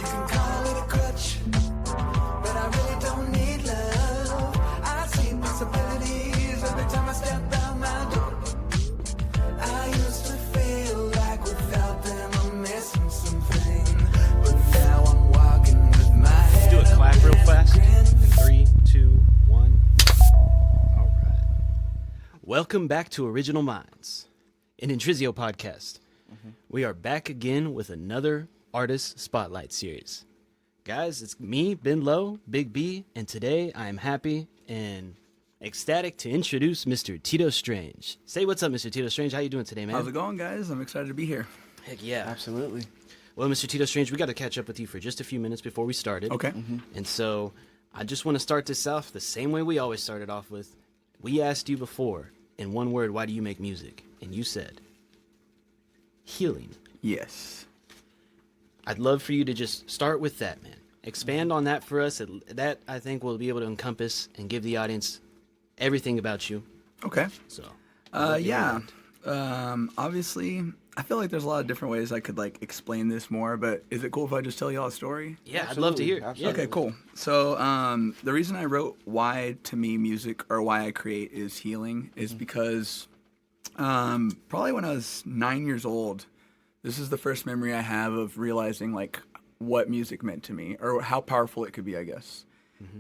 can call it a crutch, but I really don't need love. I see possibilities every time I step out my door. I used to feel like without them I'm missing something, but now I'm walking with my head. Do a clap real fast. In 3, 2, 1. All right. Welcome back to Original Minds, an Intrizio podcast. We are back again with another Artist Spotlight series. Guys, it's me, Ben Lowe, Big B, and today I am happy and ecstatic to introduce Mr. Tito Strange. Say what's up, Mr. Tito Strange. How you doing today, man? How's it going, guys? I'm excited to be here. Heck yeah. Absolutely. Well, Mr. Tito Strange, we got to catch up with you for just a few minutes before we started. Okay. And so I just want to start this off the same way we always started off with. We asked you before, in one word, why do you make music? And you said, healing. Yes. I'd love for you to just start with that, man. Expand on that for us. That, I think, will be able to encompass and give the audience everything about you. Okay. So, Yeah. Obviously, I feel like there's a lot of different ways I could explain this more, but is it cool if I just tell y'all a story? Yeah, I'd love to hear. Absolutely. Okay, cool. So the reason I wrote why to me music or why I create is healing is because probably when I was 9 years old, this is the first memory I have of realizing what music meant to me or how powerful it could be, I guess.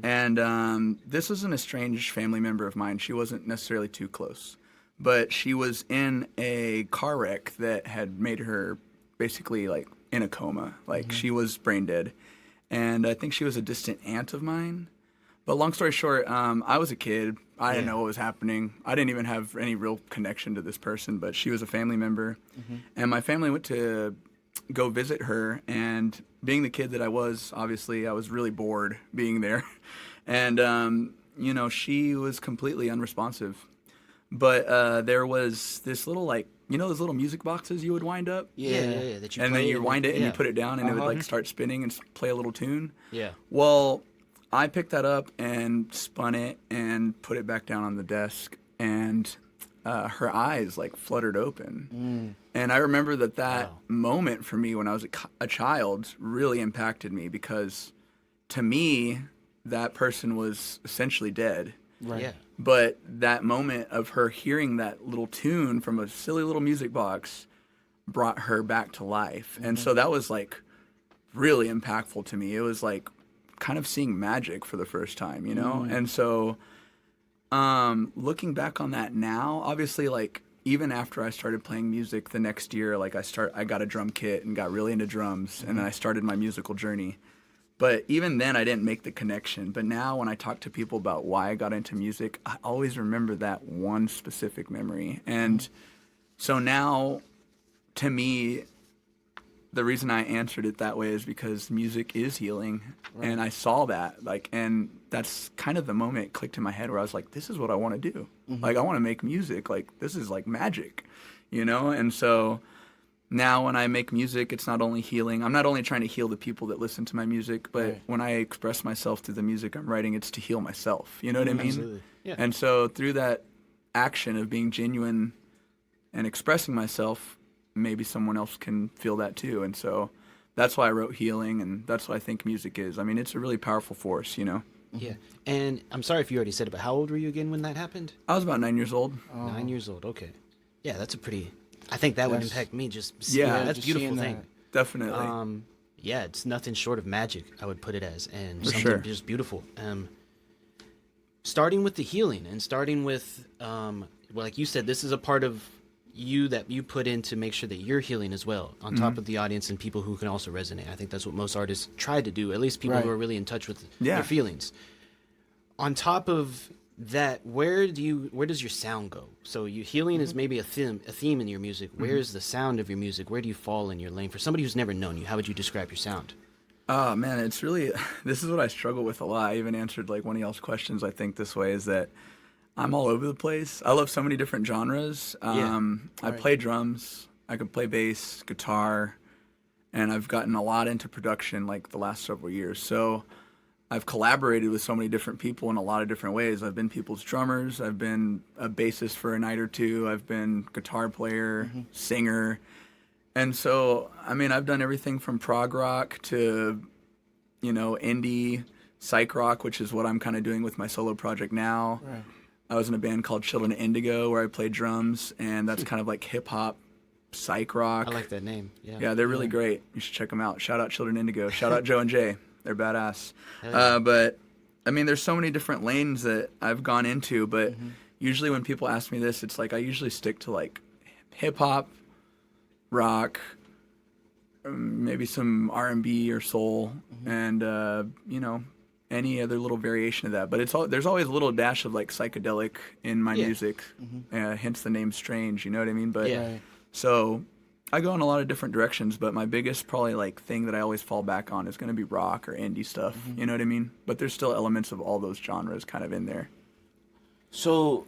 And this was an estranged family member of mine. She wasn't necessarily too close, but she was in a car wreck that had made her basically in a coma. She was brain dead. And I think she was a distant aunt of mine. But long story short, I was a kid. I didn't know what was happening. I didn't even have any real connection to this person, but she was a family member. And my family went to go visit her. And being the kid that I was, obviously, I was really bored being there. And, she was completely unresponsive. But there was this little, those little music boxes you would wind up? Yeah. That you And then play you wind it and yeah. you put it down and it would start spinning and play a little tune. Yeah. Well, I picked that up and spun it and put it back down on the desk, and her eyes fluttered open. And I remember that Wow. moment for me when I was a child really impacted me because to me, that person was essentially dead. Right. Yeah. But that moment of her hearing that little tune from a silly little music box brought her back to life. And so that was really impactful to me. It was kind of seeing magic for the first time, And so looking back on that now, obviously even after I started playing music the next year, I got a drum kit and got really into drums and then I started my musical journey. But even then, I didn't make the connection. But now when I talk to people about why I got into music, I always remember that one specific memory. And so now, to me, the reason I answered it that way is because music is healing. Right. And I saw that. And that's kind of the moment it clicked in my head where I was like, this is what I want to do. I want to make music. This is magic, And so now when I make music, it's not only healing. I'm not only trying to heal the people that listen to my music, but when I express myself through the music I'm writing, it's to heal myself. You know what I mean? Absolutely. Yeah. And so through that action of being genuine and expressing myself, maybe someone else can feel that too. And so that's why I wrote healing, and that's what I think music is. I mean, it's a really powerful force, Yeah. And I'm sorry if you already said it, but how old were you again when that happened? I was about 9 years old. 9 years old. Okay. Yeah, that's a pretty... I think that would impact me. That's a just beautiful seeing thing. that. Definitely. Yeah, it's nothing short of magic, I would put it as, and For something sure. just beautiful. Starting with the healing and starting with, like you said, this is a part of you that you put in to make sure that you're healing as well, on top of the audience and people who can also resonate. I think that's what most artists try to do, at least people who Right. are really in touch with Yeah. their feelings. On top of that, where does your sound go? So your healing is maybe a theme in your music. Where's the sound of your music? Where do you fall in your lane? For somebody who's never known you, how would you describe your sound? Oh man, it's really, this is what I struggle with a lot. I even answered one of y'all's questions, I think, this way, is that I'm all over the place. I love so many different genres. I play drums, I can play bass, guitar, and I've gotten a lot into production the last several years. So I've collaborated with so many different people in a lot of different ways. I've been people's drummers. I've been a bassist for a night or two. I've been guitar player, singer. And so, I mean, I've done everything from prog rock to indie psych rock, which is what I'm kind of doing with my solo project now. Right. I was in a band called Children of Indigo where I played drums, and that's kind of like hip hop psych rock. I like that name. Yeah. Yeah, they're really great. You should check them out. Shout out Children Indigo. Shout out Joe and Jay. They're badass. Yeah. But I mean, there's so many different lanes that I've gone into, but usually when people ask me this, it's like I usually stick to like hip hop, rock, maybe some R&B or soul, and any other little variation of that. But there's always a little dash of like psychedelic in my music, hence the name Strange. You know what I mean? But Yeah. so I go in a lot of different directions, but my biggest probably like thing that I always fall back on is going to be rock or indie stuff. You know what I mean? But there's still elements of all those genres kind of in there. So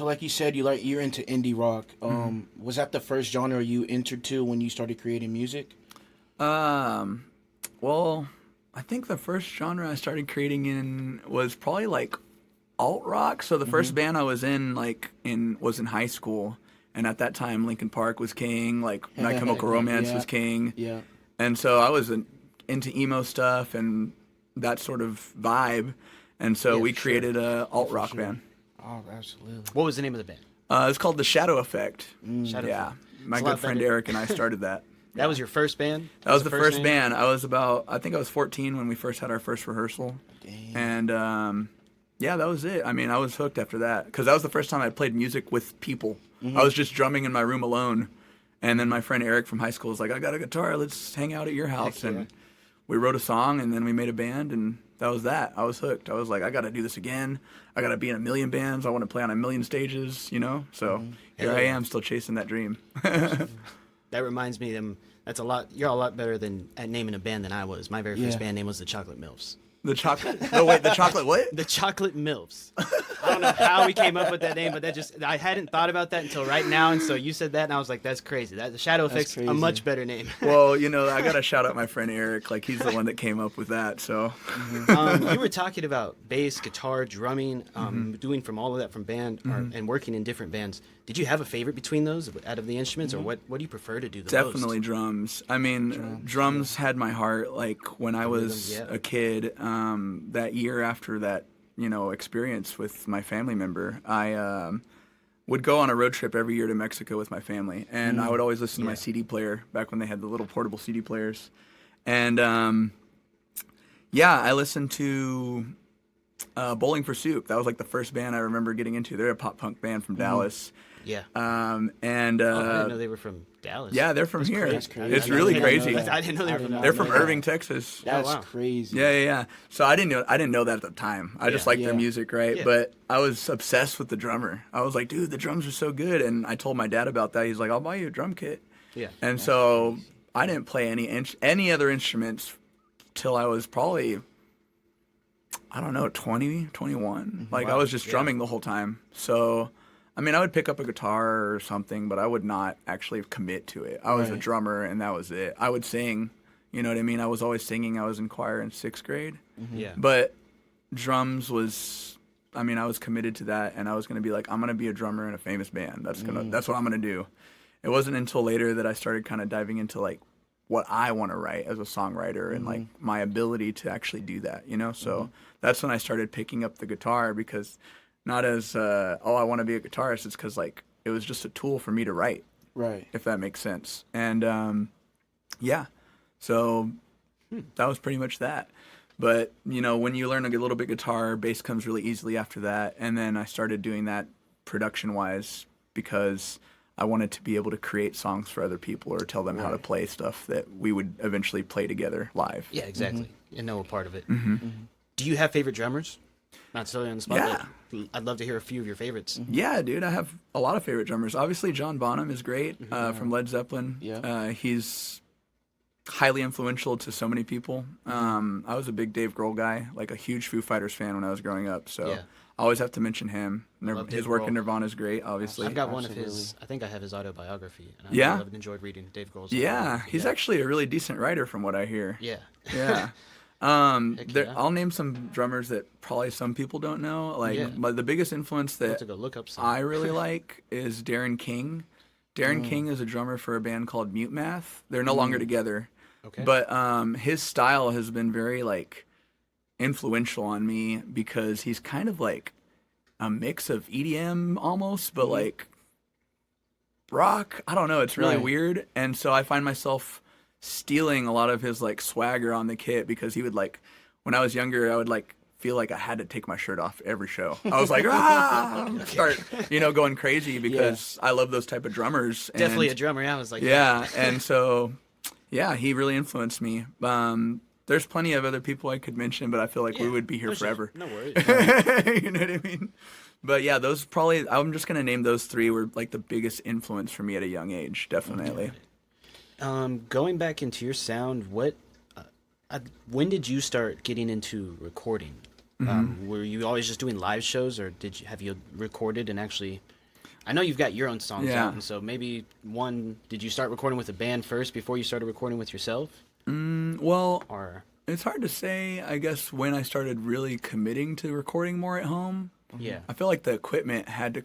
like you said, you're into indie rock. Was that the first genre you entered to when you started creating music? Well, I think the first genre I started creating in was probably like alt rock. So the first band I was in was in high school. And at that time, Linkin Park was king, like My Chemical Romance was king. Yeah. And so I was into emo stuff and that sort of vibe. And so we created a alt rock band. Oh, absolutely. What was the name of the band? It's called The Shadow Effect. Shadow Yeah. Effect. My It's a lot good friend better. Eric and I started that. That was your first band? That was the first name? band. I think I was 14 when we first had our first rehearsal. Damn. And yeah, that was it. I mean, I was hooked after that because that was the first time I played music with people. I was just drumming in my room alone. And then my friend Eric from high school was like, I got a guitar. Let's hang out at your house. Heck yeah. And we wrote a song and then we made a band and that was that. I was hooked. I was like, I got to do this again. I got to be in a million bands. I want to play on a million stages, So here I am still chasing that dream. That reminds me, that's a lot. You're a lot better at naming a band than I was. My very first Yeah. band name was the Chocolate Milfs. The chocolate. Oh, wait, the chocolate what? The Chocolate Milfs. I don't know how we came up with that name, but I hadn't thought about that until right now. And so you said that, and I was like, that's crazy. The Shadow Effect's crazy. a much better name. Well, I got to shout out my friend Eric. Like, he's the one that came up with that, so. You were talking about bass, guitar, drumming, doing from all of that from band and working in different bands. Did you have a favorite between those out of the instruments, or what do you prefer to do the most? Definitely drums. I mean, drums had my heart. Like, when I was rhythm, yeah. a kid, that year after that, experience with my family member, I would go on a road trip every year to Mexico with my family. And I would always listen to my CD player back when they had the little portable CD players. And, I listened to Bowling for Soup. That was like the first band I remember getting into. They're a pop punk band from Dallas. Yeah. And I didn't know they were from Dallas. yeah, they're from here. That's crazy. It's I really didn't crazy. know that. I didn't know they were I did from not They're know from that. Irving, Texas. That's wow. crazy. Yeah. So I didn't know that at the time. I just liked their Yeah. music, right? Yeah. But I was obsessed with the drummer. I was like, dude, the drums are so good. And I told my dad about that. He's like, I'll buy you a drum kit. Yeah. And so I didn't play any other instruments till I was probably, I don't know, 20, 21. Like, I was just drumming the whole time. So, I mean, I would pick up a guitar or something, but I would not actually commit to it. I was a Right. drummer, and that was it. I would sing. You know what I mean? I was always singing. I was in choir in 6th grade. Yeah. But drums was, I mean, I was committed to that, and I was going to be like, I'm going to be a drummer in a famous band. That's what I'm going to do. It wasn't until later that I started kind of diving into, like, what I want to write as a songwriter and, like, my ability to actually do that, So that's when I started picking up the guitar because not as, I want to be a guitarist. It's because, like, it was just a tool for me to write, Right. if that makes sense. And, so that was pretty much that. But, when you learn a little bit guitar, bass comes really easily after that. And then I started doing that production-wise because I wanted to be able to create songs for other people or tell them how to play stuff that we would eventually play together live. Yeah, exactly. And know a part of it. Do you have favorite drummers? Not solely on the spot, Yeah. but I'd love to hear a few of your favorites. Yeah, dude, I have a lot of favorite drummers. Obviously, John Bonham is great from Led Zeppelin. Yeah. He's highly influential to so many people. I was a big Dave Grohl guy, like a huge Foo Fighters fan when I was growing up. So Yeah. I always have to mention him. love His Dave work in Grohl. Nirvana is great, obviously. I've got one of Absolutely. his, I think I have his autobiography. And I Yeah? loved and enjoyed reading Dave Grohl's Yeah, autobiography. he's actually a really decent writer from what I hear. Yeah. Yeah. yeah. I'll name some drummers that probably some people don't know. Like, Yeah. but the biggest influence I have that to go look up some. I really like is Darren King. Darren King is a drummer for a band called Mute Math. They're no longer together, Okay. But his style has been very like influential on me because he's kind of like a mix of EDM almost, but like rock. I don't know. It's really Right. weird. And so I find myself stealing a lot of his like swagger on the kit because he would like, when I was younger, I would like feel like I had to take my shirt off every show. I was like, start, going crazy because I love those type of drummers. Definitely a and, drummer. I was like, yeah. And so, yeah, he really influenced me. There's plenty of other people I could mention, but I feel like we would be here forever. No worries. You know what I mean? But yeah, those probably, I'm just going to name those three were like the biggest influence for me at a young age, definitely. Going back into your sound, when did you start getting into recording? Were you always just doing live shows, or have you recorded and actually? I know you've got your own songs Yeah. out, and so maybe did you start recording with a band first before you started recording with yourself? Well, Or it's hard to say, I guess, when I started really committing to recording more at home. yeah, I feel like the equipment had to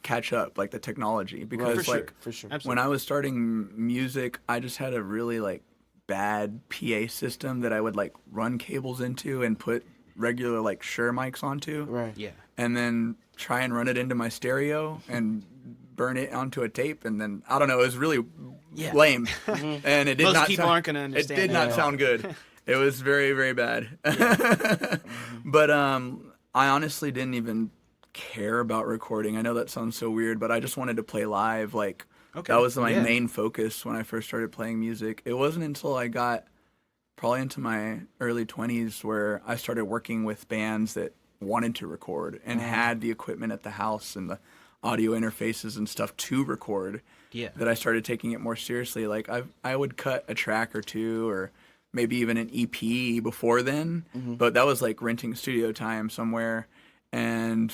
catch up, like the technology, because For sure. absolutely. when I was starting music, I just had a really like bad PA system that I would like run cables into and put regular like Shure mics onto, Right. Yeah, and then try and run it into my stereo and burn it onto a tape, and then I don't know, it was really Yeah. lame, and it did Most not. people aren't gonna understand It did that not at all. sound good. It was very, very bad. But I honestly didn't even care about recording. I know that sounds so weird, but I just wanted to play live. Like Okay. that was my Yeah. main focus when I first started playing music. It wasn't until I got probably into my early 20s where I started working with bands that wanted to record and had the equipment at the house and the audio interfaces and stuff to record. Yeah. That I started taking it more seriously. Like I would cut a track or two or maybe even an EP before then, but that was like renting studio time somewhere, and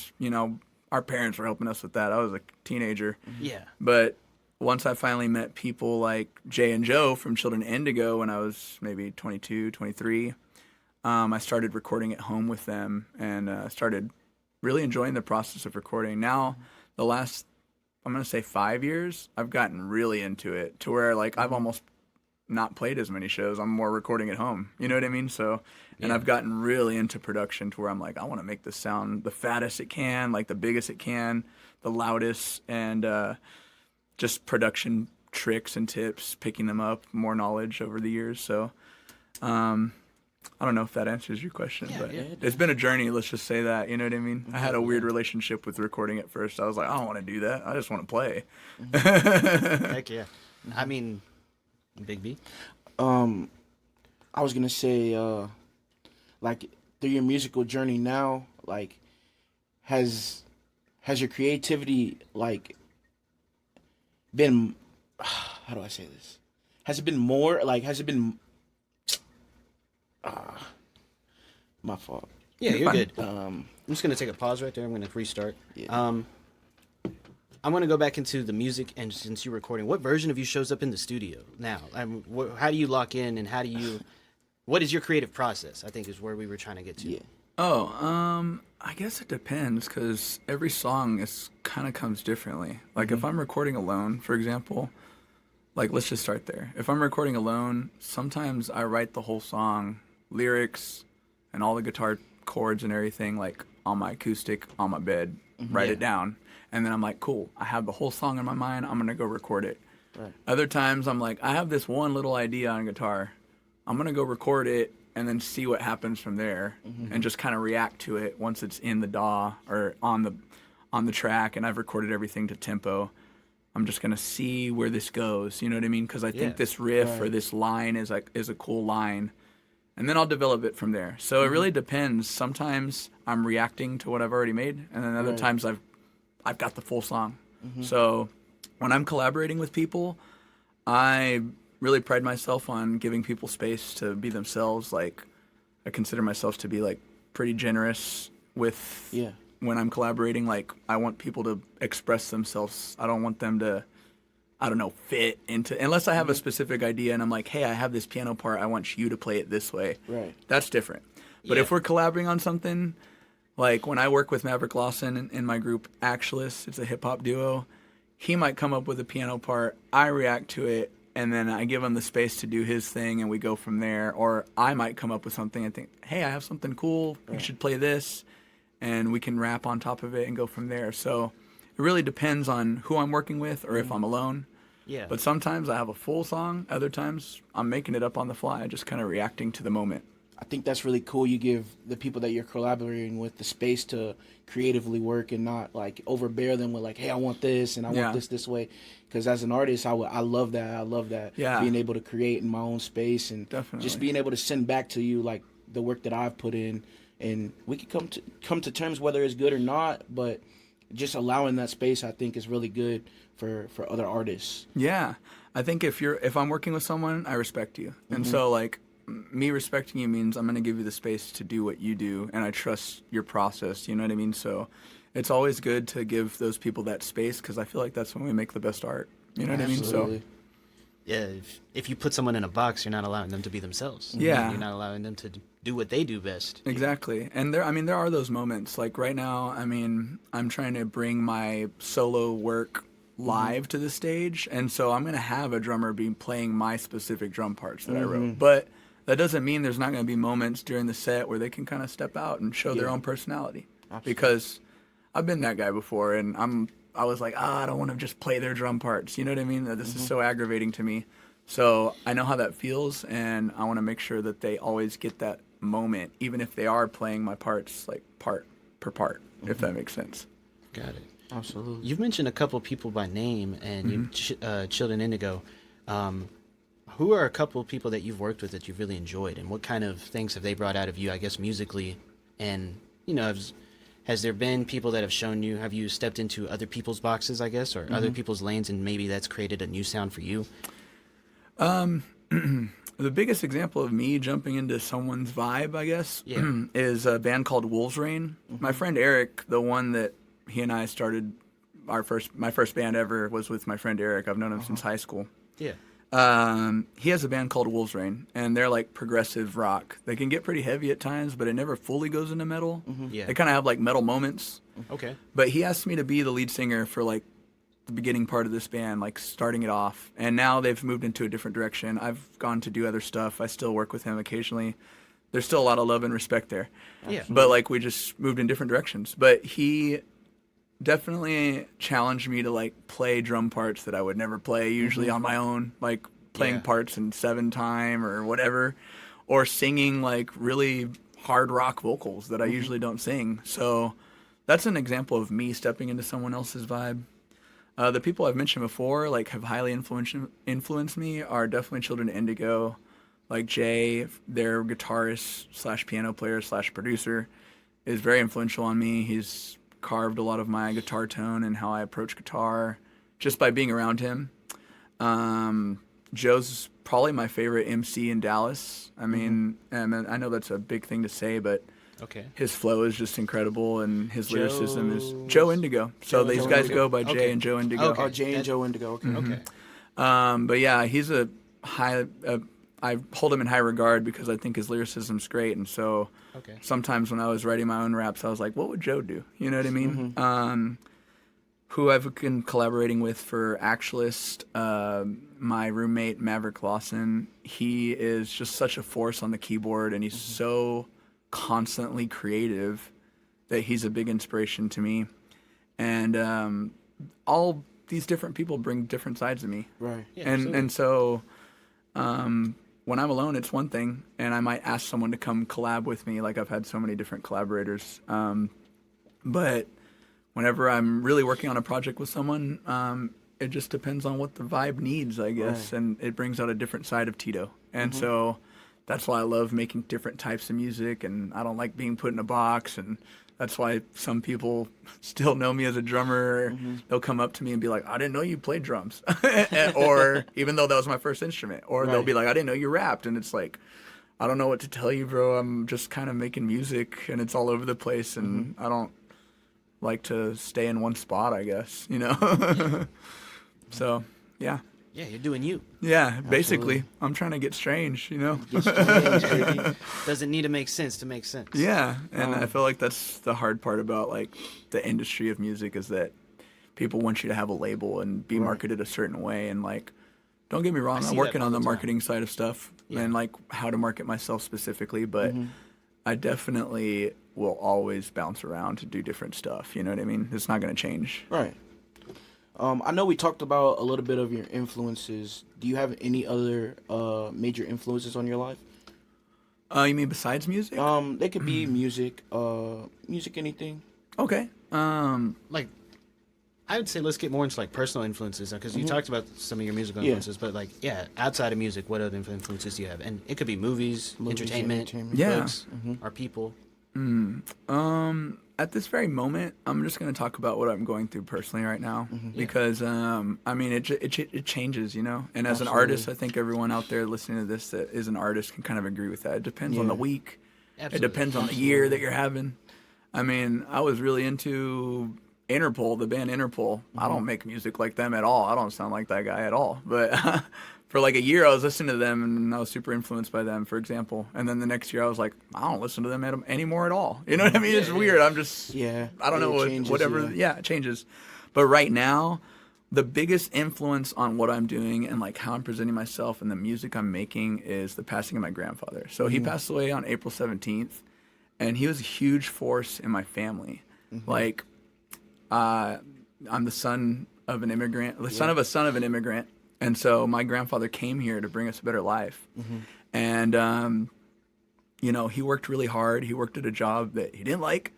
our parents were helping us with that. I was a teenager, yeah, but once I finally met people like Jay and Joe from Children of Indigo when I was maybe 22, 23, I started recording at home with them and started really enjoying the process of recording. Now, the last, I'm going to say 5 years, I've gotten really into it to where like I've almost not played as many shows. I'm more recording at home. You know what I mean? So, and I've gotten really into production to where I'm like, I want to make this sound the fattest it can, like the biggest it can, the loudest, and just production tricks and tips, picking them up, more knowledge over the years. So, I don't know if that answers your question, but it's been a journey. Let's just say that. You know what I mean? I had a weird relationship with recording at first. I was like, I don't want to do that. I just want to play. heck yeah. I mean, Big B. I was gonna say, like through your musical journey now, like has your creativity like been how do I say this? Has it been more like has it been my fault. Yeah, you're good. Um, I'm just gonna take a pause right there. I'm gonna restart. Yeah. I'm gonna go back into the music, and since you're recording, what version of you shows up in the studio now? How do you lock in, and what is your creative process? I think is where we were trying to get to. yeah. Oh, I guess it depends because every song is kind of comes differently. Like if I'm recording alone, for example, like let's just start there. If I'm recording alone, sometimes I write the whole song, lyrics, and all the guitar chords and everything like on my acoustic on my bed, write it down, and then I'm like, cool, I have the whole song in my mind. I'm gonna go record it. Right. Other times I'm like, I have this one little idea on guitar. I'm gonna go record it and then see what happens from there, and just kind of react to it once it's in the DAW or on the track, and I've recorded everything to tempo. I'm just gonna see where this goes. You know what I mean? Because I think this riff or this line is a cool line, and then I'll develop it from there. So it really depends. Sometimes I'm reacting to what I've already made, and then other times I've got the full song. So when I'm collaborating with people, I really pride myself on giving people space to be themselves. Like I consider myself to be like pretty generous with when I'm collaborating. Like I want people to express themselves. I don't want them to, I don't know, fit into, unless I have a specific idea and I'm like, hey, I have this piano part, I want you to play it this way. Right. That's different. But if we're collaborating on something, like when I work with Maverick Lawson in my group Actualist, it's a hip hop duo, he might come up with a piano part, I react to it, and then I give him the space to do his thing, and we go from there. Or I might come up with something and think, hey, I have something cool. You should play this, and we can rap on top of it and go from there. So it really depends on who I'm working with or if I'm alone. Yeah. But sometimes I have a full song. Other times I'm making it up on the fly, just kind of reacting to the moment. I think that's really cool. You give the people that you're collaborating with the space to creatively work and not like overbear them with like, hey, I want this and I want this way. Because as an artist, I love that. I love that. Yeah. Being able to create in my own space and Definitely. just being able to send back to you like the work that I've put in, and we could come to terms whether it's good or not. But just allowing that space, I think, is really good for other artists. Yeah, I think if I'm working with someone, I respect you, and so like me respecting you means I'm going to give you the space to do what you do, and I trust your process. You know what I mean? So it's always good to give those people that space because I feel like that's when we make the best art. You know what I mean? So Yeah, if you put someone in a box, you're not allowing them to be themselves. Yeah. You're not allowing them to do what they do best. exactly, and there are those moments. Like right now, I mean, I'm trying to bring my solo work live to the stage, and so I'm going to have a drummer be playing my specific drum parts that I wrote. But that doesn't mean there's not going to be moments during the set where they can kind of step out and show their own personality. Because I've been that guy before, and I was like, I don't want to just play their drum parts. You know what I mean? This is so aggravating to me. So I know how that feels, and I want to make sure that they always get that moment, even if they are playing my parts like part per part, if that makes sense. Got it. Absolutely. You've mentioned a couple people by name, and you Chilled Indigo. Who are a couple of people that you've worked with that you've really enjoyed, and what kind of things have they brought out of you, I guess, musically? And, you know, has there been people that have shown you, have you stepped into other people's boxes, I guess, or other people's lanes, and maybe that's created a new sound for you? The biggest example of me jumping into someone's vibe, I guess, is a band called Wolves Rain. My friend Eric, the one that he and I started, my first band ever was with my friend Eric. I've known him since high school. Yeah. He has a band called Wolves Rain, and they're like progressive rock. They can get pretty heavy at times, but it never fully goes into metal. Yeah. They kind of have like metal moments. Okay. But he asked me to be the lead singer for like the beginning part of this band, like starting it off. And now they've moved into a different direction. I've gone to do other stuff. I still work with him occasionally. There's still a lot of love and respect there. Yeah. But like we just moved in different directions. But he definitely challenged me to like play drum parts that I would never play usually on my own, like playing parts in 7/time or whatever, or singing like really hard rock vocals that I usually don't sing. So that's an example of me stepping into someone else's vibe. The people I've mentioned before, like, have highly influenced me are definitely Children of Indigo. Like Jay, their guitarist / piano player / producer, is very influential on me. He's carved a lot of my guitar tone and how I approach guitar just by being around him. Joe's probably my favorite MC in Dallas. I mean, and I know that's a big thing to say, but Okay. his flow is just incredible, and his lyricism is Joe Indigo. So these guys go by Jay and Joe Indigo. Okay. Oh, Jay and Joe Indigo. Okay. Okay. But yeah, he's a high. I hold him in high regard because I think his lyricism's great, and so Okay. sometimes when I was writing my own raps, I was like, "What would Joe do?" You know what I mean? Who I've been collaborating with for Actualist, my roommate Maverick Lawson. He is just such a force on the keyboard, and he's so constantly creative that he's a big inspiration to me. And all these different people bring different sides of me. Right. Yeah, And so when I'm alone, it's one thing, and I might ask someone to come collab with me. Like, I've had so many different collaborators. But whenever I'm really working on a project with someone, it just depends on what the vibe needs, I guess. Right. And it brings out a different side of Tito. And so that's why I love making different types of music, and I don't like being put in a box. And that's why some people still know me as a drummer. They'll come up to me and be like, I didn't know you played drums. Or even though that was my first instrument. Or they'll Right. be like, I didn't know you rapped. And it's like, I don't know what to tell you, bro. I'm just kind of making music, and it's all over the place. And I don't like to stay in one spot, I guess, you know? So, yeah. Yeah, you're doing you. Yeah, basically. I'm trying to get strange, you know? Doesn't need to make sense to make sense. Yeah, and I feel like that's the hard part about, like, the industry of music is that people want you to have a label and be marketed a certain way, and, like, Don't get me wrong. see I'm that working all on the the time. marketing side of stuff Yeah. and like how to market myself specifically, but I definitely will always bounce around to do different stuff. You know what I mean? It's not going to change. Right. I know we talked about a little bit of your influences. Do you have any other major influences on your life? You mean besides music? They could be music, anything. Okay. Like, I would say let's get more into like personal influences because you talked about some of your musical Yeah. influences, but like, yeah, outside of music, what other influences do you have? And it could be movies, entertainment, Yeah. books, or people. At this very moment, I'm just going to talk about what I'm going through personally right now because, I mean, it changes, you know? And as an artist, I think everyone out there listening to this that is an artist can kind of agree with that. It depends on the week. Absolutely. It depends on the year that you're having. I mean, I was really into Interpol, the band Interpol. I don't make music like them at all. I don't sound like that guy at all. But for like a year, I was listening to them, and I was super influenced by them, for example. And then the next year, I was like, I don't listen to them anymore at all. You know what I mean? It's weird. I'm just, I don't know It changes, whatever. Yeah, it changes. But right now, the biggest influence on what I'm doing and like how I'm presenting myself and the music I'm making is the passing of my grandfather. So he passed away on April 17th, and he was a huge force in my family. Like, I'm the son of an immigrant, the son of an immigrant. And so my grandfather came here to bring us a better life. And, you know, he worked really hard. He worked at a job that he didn't like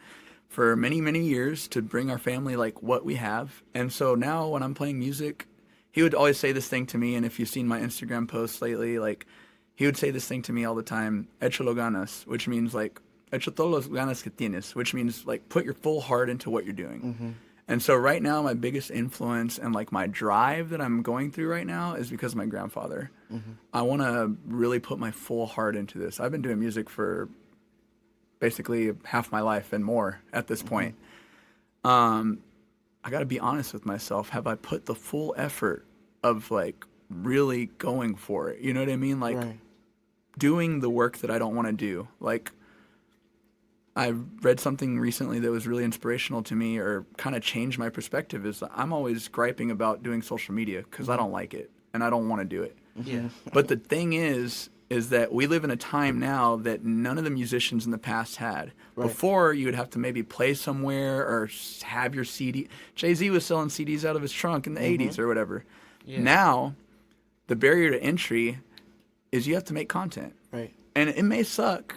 for many, many years to bring our family like what we have. And so now when I'm playing music, he would always say this thing to me. And if you've seen my Instagram posts lately, like he would say this thing to me all the time, échalo ganas, which means like, echa todos los ganas que tienes, which means like put your full heart into what you're doing. And so right now, my biggest influence and like my drive that I'm going through right now is because of my grandfather. I want to really put my full heart into this. I've been doing music for basically half my life and more at this point. I got to be honest with myself. Have I put the full effort of like really going for it? You know what I mean? Like doing the work that I don't want to do. Like, I read something recently that was really inspirational to me or kind of changed my perspective is I'm always griping about doing social media because I don't like it and I don't want to do it. Yeah. But the thing is that we live in a time now that none of the musicians in the past had. Before, you would have to maybe play somewhere or have your CD. Jay-Z was selling CDs out of his trunk in the 80s or whatever. Yeah. Now, the barrier to entry is you have to make content. Right. And it may suck,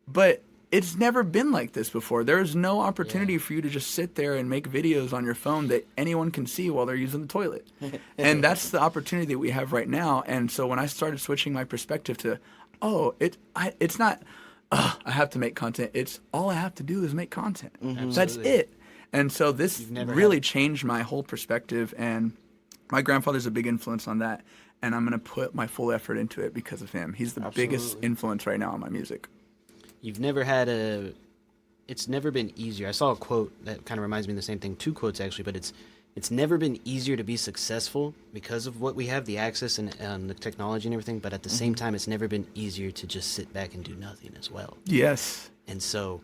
but it's never been like this before. There is no opportunity for you to just sit there and make videos on your phone that anyone can see while they're using the toilet. And that's the opportunity that we have right now. And so when I started switching my perspective to, it's not, I have to make content. It's all I have to do is make content. That's Absolutely. it. And so this never really changed my whole perspective. And my grandfather's a big influence on that. And I'm going to put my full effort into it because of him. He's the biggest influence right now on my music. You've never it's never been easier. I saw a quote that kind of reminds me of the same thing, two quotes actually, but it's never been easier to be successful because of what we have, the access and the technology and everything, but at the same time, it's never been easier to just sit back and do nothing as well. Yes. And so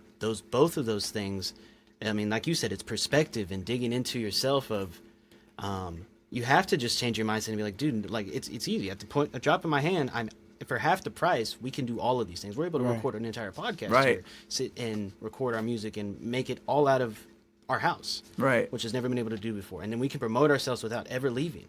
both of those things, I mean, like you said, it's perspective and digging into yourself of, you have to just change your mindset and be like, dude, like it's easy. At the point, a drop in my hand, for half the price, we can do all of these things. We're able to record an entire podcast here, sit and record our music and make it all out of our house, which has never been able to do before. And then we can promote ourselves without ever leaving.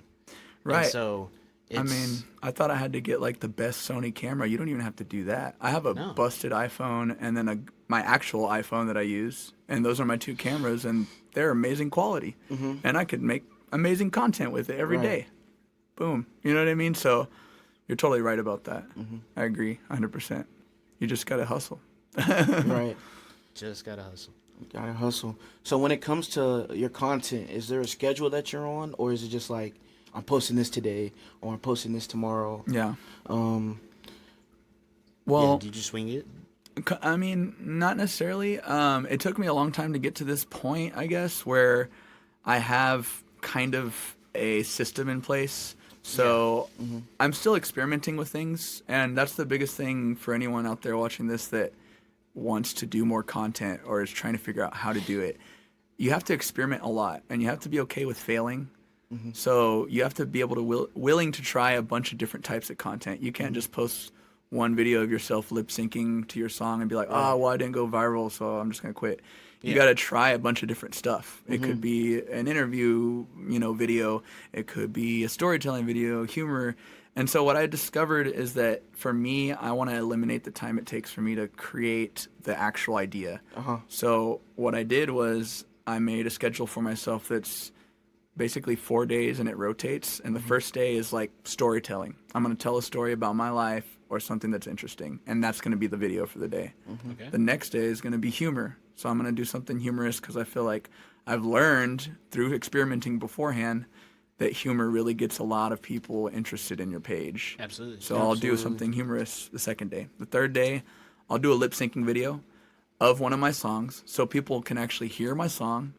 And so I mean, I thought I had to get like the best Sony camera. You don't even have to do that. I have a busted iPhone and then my actual iPhone that I use, and those are my two cameras, and they're amazing quality. And I could make amazing content with it every day. Boom. You know what I mean? So you're totally right about that. I agree 100%. You just got to hustle. Right. Just got to hustle. Gotta hustle. So when it comes to your content, is there a schedule that you're on, or is it just like, I'm posting this today or I'm posting this tomorrow? Yeah. Well, do you just swing it? I mean, not necessarily. It took me a long time to get to this point, I guess, where I have kind of a system in place. So I'm still experimenting with things, and that's the biggest thing for anyone out there watching this that wants to do more content or is trying to figure out how to do it. You have to experiment a lot, and you have to be okay with failing. So you have to be able to willing to try a bunch of different types of content. You can't just post one video of yourself lip syncing to your song and be like, oh, well, I didn't go viral, so I'm just gonna quit. You got to try a bunch of different stuff. It could be an interview, video. It could be a storytelling video, humor. And so what I discovered is that for me, I want to eliminate the time it takes for me to create the actual idea. So what I did was I made a schedule for myself that's basically 4 days and it rotates. And the first day is like storytelling. I'm going to tell a story about my life or something that's interesting. And that's going to be the video for the day. Okay. The next day is going to be humor. So I'm going to do something humorous because I feel like I've learned through experimenting beforehand that humor really gets a lot of people interested in your page. Absolutely. So I'll do something humorous the second day. The third day, I'll do a lip syncing video of one of my songs so people can actually hear my song,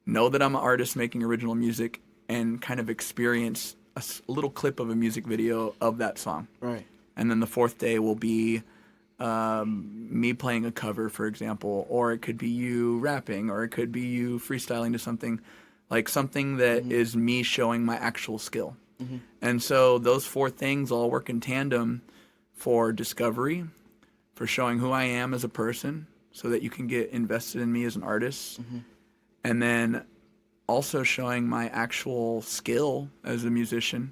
know that I'm an artist making original music, and kind of experience a little clip of a music video of that song. Right. And then the fourth day will be me playing a cover, for example, or it could be you rapping, or it could be you freestyling to something, like something that is me showing my actual skill. And so those four things all work in tandem for discovery, for showing who I am as a person so that you can get invested in me as an artist, and then also showing my actual skill as a musician,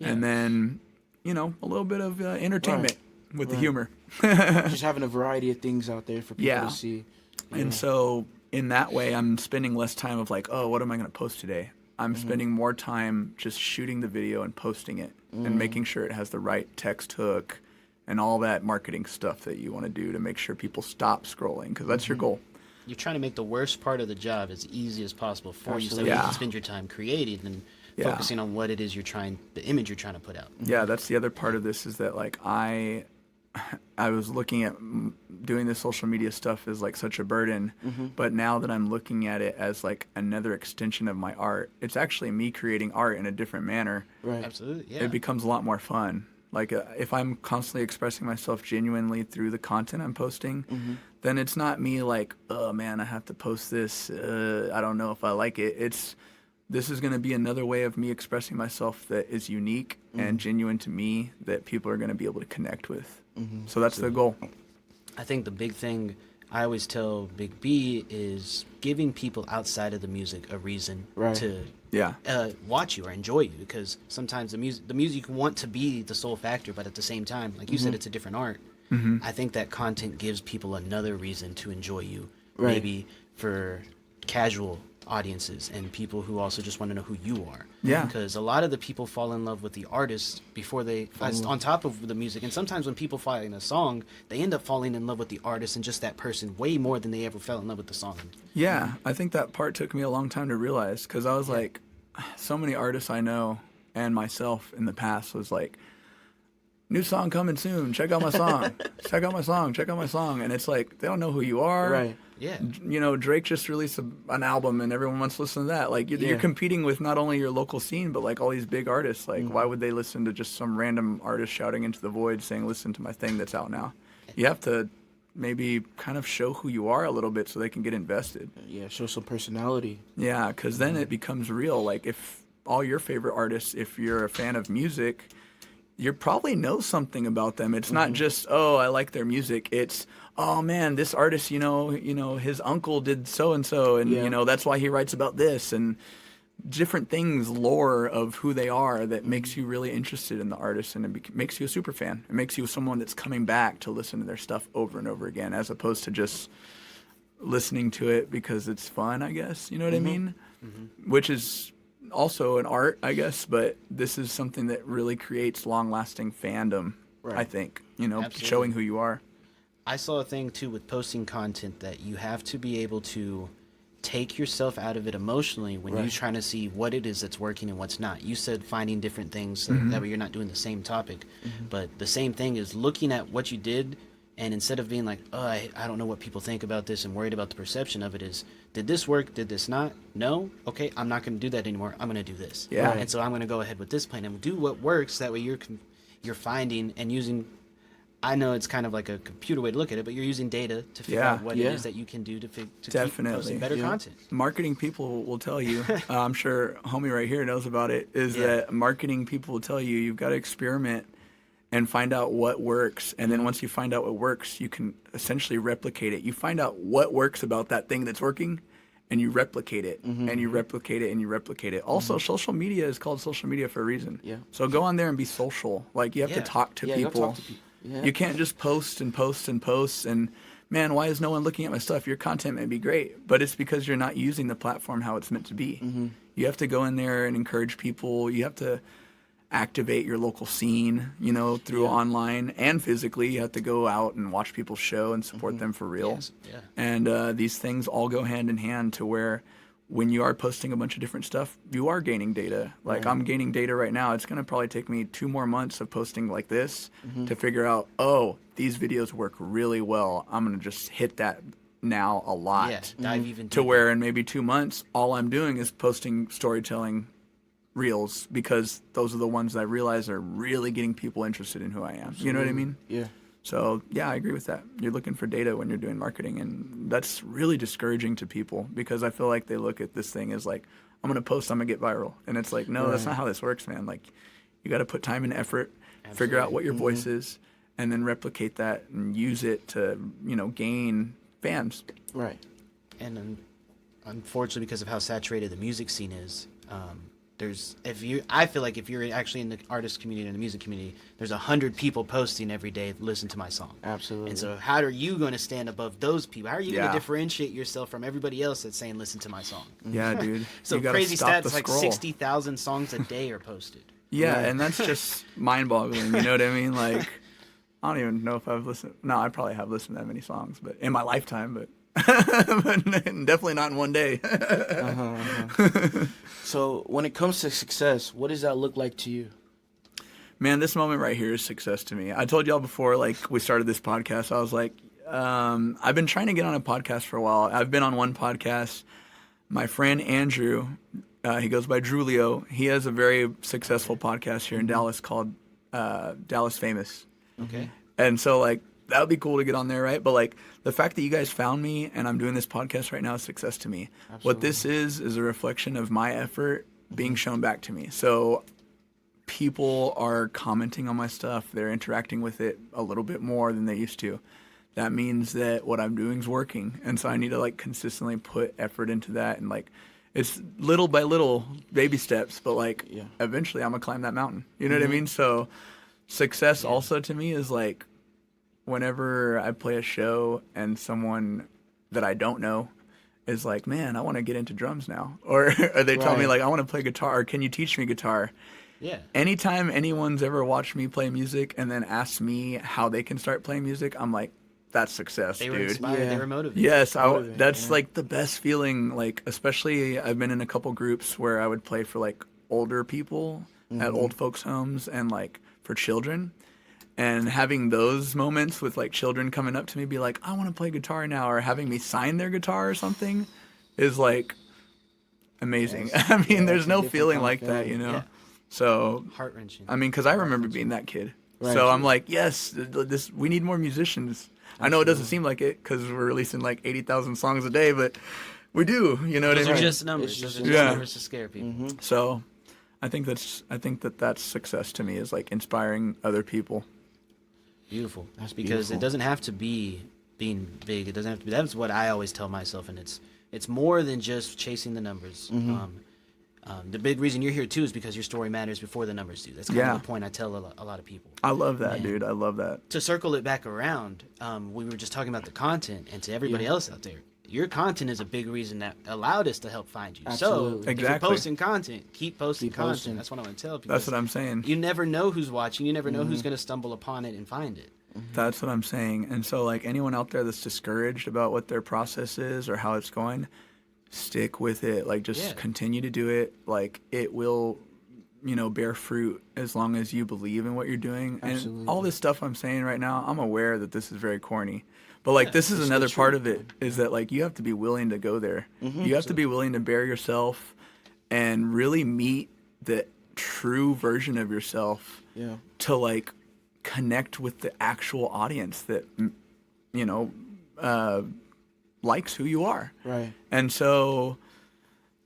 and then, a little bit of entertainment with the humor. Just having a variety of things out there for people to see. And so in that way, I'm spending less time of like, oh, what am I going to post today? I'm spending more time just shooting the video and posting it and making sure it has the right text hook and all that marketing stuff that you want to do to make sure people stop scrolling, because that's your goal. You're trying to make the worst part of the job as easy as possible for you, so you can spend your time creating and focusing on what it is the image you're trying to put out. Yeah, that's the other part of this, is that like I was looking at doing this social media stuff as like such a burden, but now that I'm looking at it as like another extension of my art, it's actually me creating art in a different manner. Right. Absolutely, yeah. It becomes a lot more fun. Like if I'm constantly expressing myself genuinely through the content I'm posting, then it's not me like, oh man, I have to post this. I don't know if I like it. This is going to be another way of me expressing myself that is unique and genuine to me, that people are going to be able to connect with. So that's the goal. I think the big thing I always tell Big B is giving people outside of the music a reason to watch you or enjoy you, because sometimes the music you want to be the sole factor, but at the same time, like you said, it's a different art. I think that content gives people another reason to enjoy you, maybe for casual audiences and people who also just want to know who you are. Yeah. Because a lot of the people fall in love with the artist before they, on top of the music. And sometimes when people find a song, they end up falling in love with the artist and just that person way more than they ever fell in love with the song. Yeah, I think that part took me a long time to realize, because I was like, so many artists I know and myself in the past was like, new song coming soon, check out my song, check out my song, check out my song. And it's like, they don't know who you are. Right. Yeah. Drake just released an album and everyone wants to listen to that. Like, you're competing with not only your local scene, but like all these big artists. Like, why would they listen to just some random artist shouting into the void saying, listen to my thing that's out now? You have to maybe kind of show who you are a little bit so they can get invested. Yeah, show some personality. Yeah, because then it becomes real. Like, if all your favorite artists, if you're a fan of music, you probably know something about them. It's not just, oh, I like their music. It's, oh man, this artist, his uncle did so and so, and that's why he writes about this, and different things, lore of who they are that makes you really interested in the artist, and it makes you a super fan. It makes you someone that's coming back to listen to their stuff over and over again, as opposed to just listening to it because it's fun, I guess. You know what I mean? Which is also an art, I guess, but this is something that really creates long-lasting fandom, I think, Absolutely. Showing who you are. I saw a thing too with posting content that you have to be able to take yourself out of it emotionally when you're trying to see what it is that's working and what's not. You said finding different things so that way you're not doing the same topic, but the same thing is looking at what you did, and instead of being like, oh, I don't know what people think about this and worried about the perception of it, is, did this work? Did this not? No? Okay, I'm not going to do that anymore. I'm going to do this. Yeah. And so I'm going to go ahead with this plan and do what works. That way you're finding and using I know it's kind of like a computer way to look at it, but you're using data to figure out what it is that you can do to keep posting better content. Marketing people will tell you, I'm sure homie right here knows about it, is that marketing people will tell you you've got to experiment and find out what works. And then once you find out what works, you can essentially replicate it. You find out what works about that thing that's working, and you replicate it, and you replicate it, and you replicate it. Also, social media is called social media for a reason. Yeah. So go on there and be social. Like, you have to talk to people. You have to talk to people. Yeah. You can't just post and post and post and, man, why is no one looking at my stuff? Your content may be great, but it's because you're not using the platform how it's meant to be. You have to go in there and encourage people. You have to activate your local scene, you know, through online and physically. You have to go out and watch people's show and support them for real. Yes. Yeah. And these things all go hand in hand to where when you are posting a bunch of different stuff, you are gaining data. Like, I'm gaining data right now. It's going to probably take me 2 more months of posting like this to figure out, oh, these videos work really well. I'm going to just hit that now a lot. Yeah, dive even deeper. To where in maybe 2 months, all I'm doing is posting storytelling reels, because those are the ones that I realize are really getting people interested in who I am. Absolutely. You know what I mean? Yeah. So, yeah, I agree with that. You're looking for data when you're doing marketing, and that's really discouraging to people, because I feel like they look at this thing as like, I'm going to post, I'm going to get viral. And it's like, no, that's not how this works, man. Like, you got to put time and effort, figure out what your voice is, and then replicate that and use it to, you know, gain fans. Right. And unfortunately, because of how saturated the music scene is, I feel like if you're actually in the artist community and the music community, there's 100 people posting every day, listen to my song. Absolutely. And so how are you going to stand above those people? How are you going to differentiate yourself from everybody else that's saying, listen to my song? Yeah, dude. So crazy stats, like 60,000 songs a day are posted. Yeah, and that's just mind-boggling, you know what I mean? Like, I don't even know if I've listened. No, I probably have listened to that many songs, but in my lifetime, but definitely not in one day. So when it comes to success, what does that look like to you? Man, this moment right here is success to me. I told y'all before, like, we started this podcast, I was like, I've been trying to get on a podcast for a while. I've been on one podcast. My friend Andrew, he goes by Drulio. He has a very successful podcast here in Dallas called Dallas Famous. Okay. And so, like, that would be cool to get on there, right? But, like, the fact that you guys found me and I'm doing this podcast right now is success to me. Absolutely. What this is a reflection of my effort being shown back to me. So people are commenting on my stuff. They're interacting with it a little bit more than they used to. That means that what I'm doing is working. And so I need to, like, consistently put effort into that. And, like, it's little by little, baby steps. But, like, eventually I'm going to climb that mountain. You know what I mean? So success also to me is, like, whenever I play a show and someone that I don't know is like, man, I want to get into drums now. Or they tell me, like, I want to play guitar. Or can you teach me guitar? Yeah. Anytime anyone's ever watched me play music and then asked me how they can start playing music, I'm like, that's success, dude. They were inspired. They were motivated. Yes, that's like the best feeling. Like, especially I've been in a couple groups where I would play for, like, older people at old folks' homes and, like, for children. And having those moments with, like, children coming up to me be like, I want to play guitar now, or having me sign their guitar or something is, like, amazing. Yes. I mean, there's no feeling like that, you know? Yeah. So, heart-wrenching. I mean, because I remember being that kid. Right. So I'm like, yes, we need more musicians. Absolutely. I know it doesn't seem like it because we're releasing like 80,000 songs a day, but we do. You know what I mean? Those are just numbers. Those are just numbers to scare people. So I think that's success to me, is like inspiring other people. Beautiful. That's because it doesn't have to be being big. It doesn't have to be. That's what I always tell myself, and it's more than just chasing the numbers. The big reason you're here too is because your story matters before the numbers do. That's kind of the point I tell a lot of people. I love that, dude. I love that. To circle it back around, we were just talking about the content, and to everybody else out there, your content is a big reason that allowed us to help find you. Absolutely. So if you're posting content, keep posting content. That's what I want to tell people. That's what I'm saying. You never know who's watching. You never know who's going to stumble upon it and find it. That's what I'm saying. And so, like, anyone out there that's discouraged about what their process is or how it's going, stick with it. Like, just continue to do it. Like, it will, bear fruit as long as you believe in what you're doing. Absolutely. And all this stuff I'm saying right now, I'm aware that this is very corny. But, like, this is another part of it, is that, like, you have to be willing to go there. You have to be willing to bare yourself and really meet the true version of yourself to, like, connect with the actual audience that, you know, likes who you are. Right. And so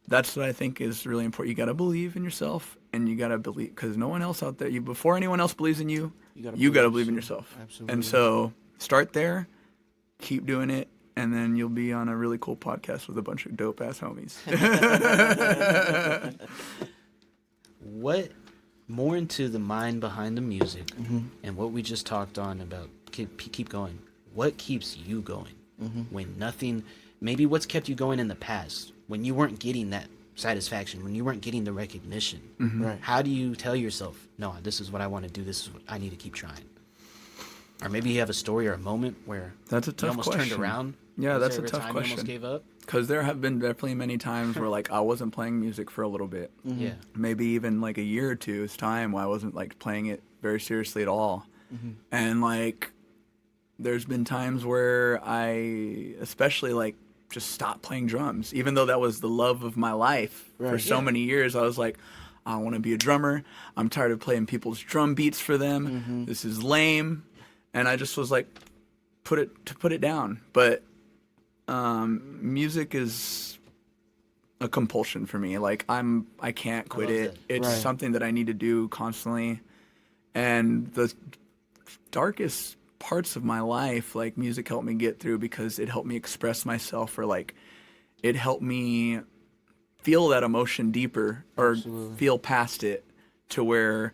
that's what I think is really important. You got to believe in yourself, and you got to believe, because no one else out there, before anyone else believes in you, you got to believe in yourself. Absolutely. And so start there, keep doing it, and then you'll be on a really cool podcast with a bunch of dope ass homies. What more into the mind behind the music and what we just talked on about keep going. What keeps you going when nothing? Maybe what's kept you going in the past when you weren't getting that satisfaction, when you weren't getting the recognition. Right. How do you tell yourself, no, this is what I want to do. This is what I need to keep trying. Or maybe you have a story or a moment where That's a you tough almost question. turned around. Yeah, Was that's there a ever tough time question. You almost gave up. Because there have been definitely many times where, like, I wasn't playing music for a little bit. Yeah. Maybe even, like, a year or two's time where I wasn't, like, playing it very seriously at all. And, like, there's been times where I especially, like, just stopped playing drums. Even though that was the love of my life for Right. so many years, I was like, I want to be a drummer. I'm tired of playing people's drum beats for them. This is lame. And I just was like, put it down. But music is a compulsion for me. Like I can't quit love it. that. It's Right. something that I need to do constantly. And the darkest parts of my life, like, music helped me get through because it helped me express myself, or like it helped me feel that emotion deeper, or Absolutely. feel past it to where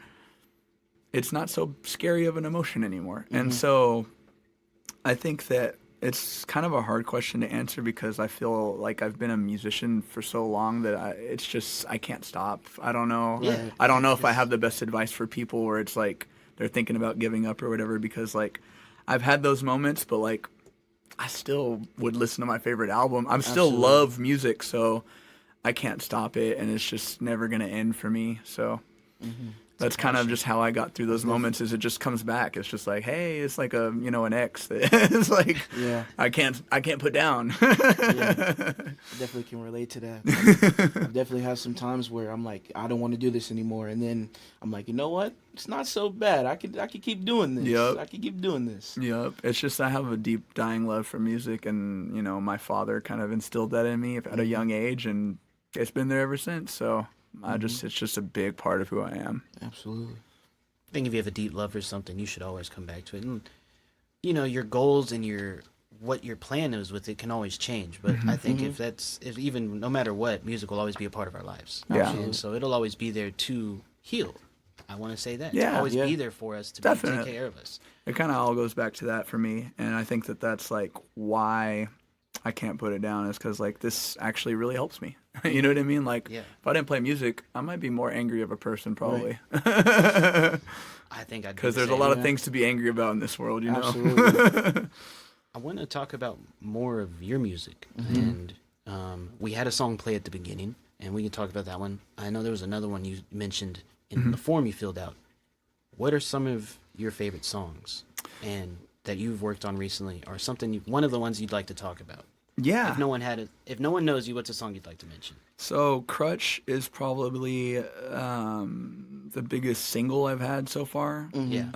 it's not so scary of an emotion anymore. And so I think that it's kind of a hard question to answer because I feel like I've been a musician for so long that it's just, I can't stop. I don't know. Yeah. I don't know if I have the best advice for people where it's like they're thinking about giving up or whatever, because like I've had those moments, but like I still would listen to my favorite album. I still Absolutely. love music, so I can't stop it, and it's just never going to end for me. So that's kind of just how I got through those moments, is it just comes back. It's just like, hey, it's like a, you know, an ex that it's like, Yeah. I can't put down. Yeah. I definitely can relate to that. I've definitely had some times where I'm like, I don't want to do this anymore, and then I'm like, you know what? It's not so bad. I could keep doing this. Yep. I could keep doing this. Yep. It's just I have a deep, dying love for music, and, you know, my father kind of instilled that in me at a young age, and it's been there ever since. So it's just a big part of who I am. Absolutely. I think if you have a deep love for something, you should always come back to it. And, you know, your goals and what your plan is with it can always change. But I think if even, no matter what, music will always be a part of our lives. Yeah. And so it'll always be there to heal. I want to say that. Yeah. It'll always Yeah. be there for us to Definitely. take care of us. It kind of all goes back to that for me, and I think that that's like why I can't put it down, is because like this actually really helps me. You know what I mean? Like Yeah. if I didn't play music, I might be more angry of a person probably, I think I'd because there's a lot of things to be angry about in this world. You know? Absolutely. I want to talk about more of your music. And we had a song play at the beginning, and we can talk about that one. I know there was another one you mentioned in the form you filled out. What are some of your favorite songs and that you've worked on recently, or something one of the ones you'd like to talk about? Yeah. If no one knows you, what's a song you'd like to mention? So Crutch is probably the biggest single I've had so far. Yeah.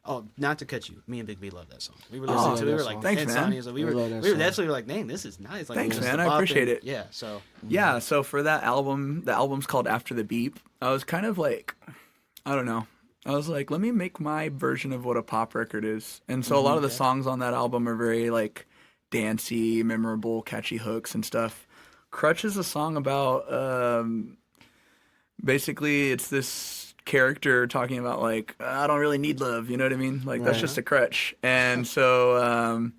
Oh, not to cut you. Me and Big B love that song. We were listening to it. We were like, Thanks, "It's man. on." So we I were love that actually song. like, "Dang, this is nice." Like, Thanks, just man. the I bop appreciate and- it. Yeah. So Yeah, so for that album, the album's called After the Beep. I was kind of like, I don't know. I was like, let me make my version of what a pop record is. And so a lot of the songs on that album are very like dancey, memorable, catchy hooks and stuff. Crutch is a song about basically it's this character talking about like, I don't really need love, you know what I mean? Like that's Right. just a crutch. And so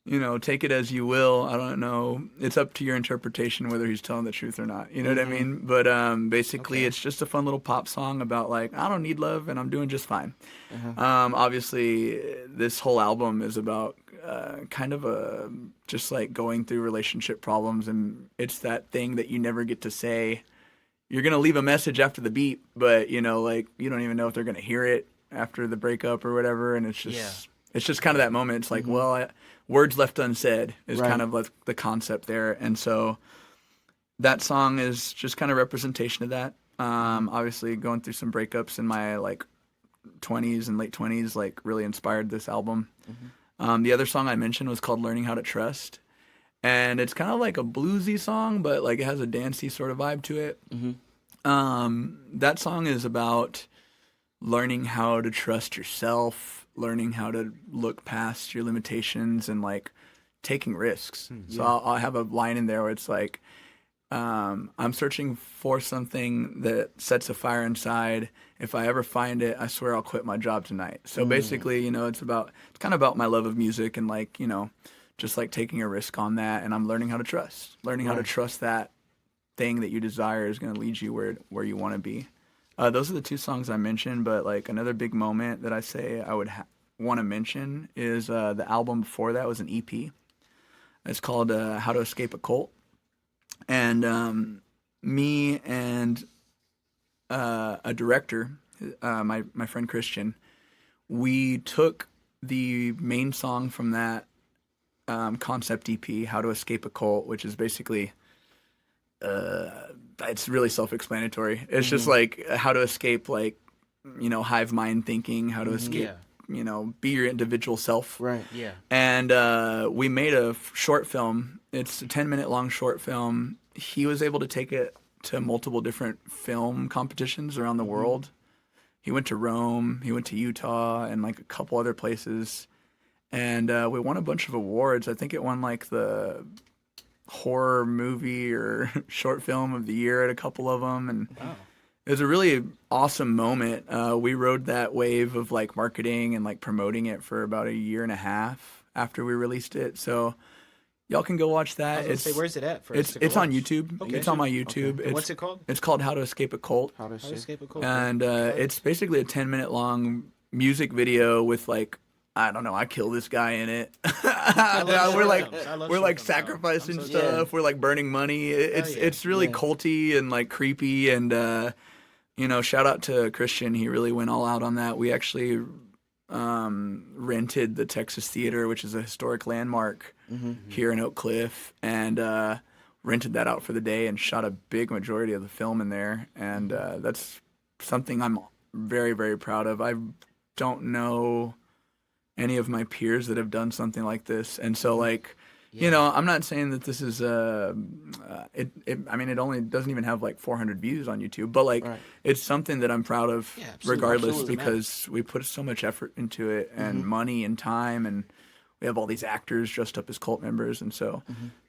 you know, take it as you will. I don't know. It's up to your interpretation whether he's telling the truth or not. You know what I mean? But basically, it's just a fun little pop song about like, I don't need love and I'm doing just fine. Obviously, this whole album is about kind of just like going through relationship problems, and it's that thing that you never get to say. You're gonna leave a message after the beep, but you know, like you don't even know if they're gonna hear it after the breakup or whatever, and it's just. Yeah. It's just kind of that moment. It's like, words left unsaid is Right. kind of like the concept there. And so that song is just kind of representation of that. Obviously going through some breakups in my like 20s and late 20s like really inspired this album. The other song I mentioned was called Learning How to Trust. And it's kind of like a bluesy song, but like it has a dancey sort of vibe to it. That song is about learning how to trust yourself, learning how to look past your limitations, and like taking risks. So I'll have a line in there where it's like, I'm searching for something that sets a fire inside. If I ever find it, I swear I'll quit my job tonight. So basically, you know, it's kind of about my love of music and like, you know, just like taking a risk on that. And I'm learning how to trust, how to trust that thing that you desire is going to lead you where you want to be. Those are the two songs I mentioned, but like another big moment that I say I would want to mention is the album before that was an EP. It's called How to Escape a Cult. And me and a director, my friend Christian, we took the main song from that concept EP, How to Escape a Cult, which is basically, it's really self-explanatory. It's just like how to escape, like, you know, hive mind thinking, how to escape, you know, be your individual self. Right. Yeah. And we made a short film. It's a 10-minute long short film. He was able to take it to multiple different film competitions around the world. He went to Rome, he went to Utah, and like a couple other places. And we won a bunch of awards. I think it won like the horror movie or short film of the year at a couple of them. And it was a really awesome moment. We rode that wave of like marketing and like promoting it for about a year and a half after we released it. So y'all can go watch that. Where's it at? It's on YouTube. Okay. It's on my YouTube. Okay. What's it called? It's called How to Escape a Cult. How to Escape a Cult. And it's basically a 10-minute long music video with like, I don't know, I kill this guy in it. We're like sacrificing stuff. We're like burning money. It's really culty and like creepy. And you know, shout out to Christian. He really went all out on that. We actually rented the Texas Theater, which is a historic landmark here in Oak Cliff, and rented that out for the day and shot a big majority of the film in there. And that's something I'm very, very proud of. I don't know any of my peers that have done something like this. And so like, you know, I'm not saying that this is I mean, it only doesn't even have like 400 views on YouTube, but like it's something that I'm proud of regardless, because we put so much effort into it and money and time, and we have all these actors dressed up as cult members. And so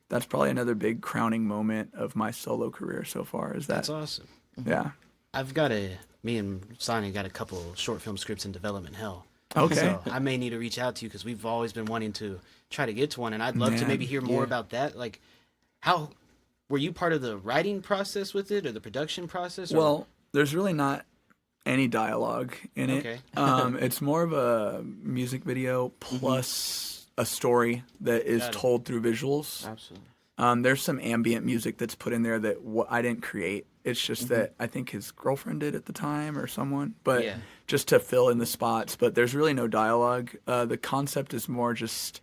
that's probably another big crowning moment of my solo career so far, is that. That's awesome. Yeah. Me and Sonny got a couple short film scripts in development hell. Okay. So I may need to reach out to you because we've always been wanting to try to get to one, and I'd love to maybe hear more about that. Like, how were you part of the writing process with it, or the production process? Well, there's really not any dialogue in it. It's more of a music video plus a story that is told through visuals. Absolutely. There's some ambient music that's put in there that I didn't create. It's just that I think his girlfriend did at the time, or someone, but just to fill in the spots. But there's really no dialogue. The concept is more just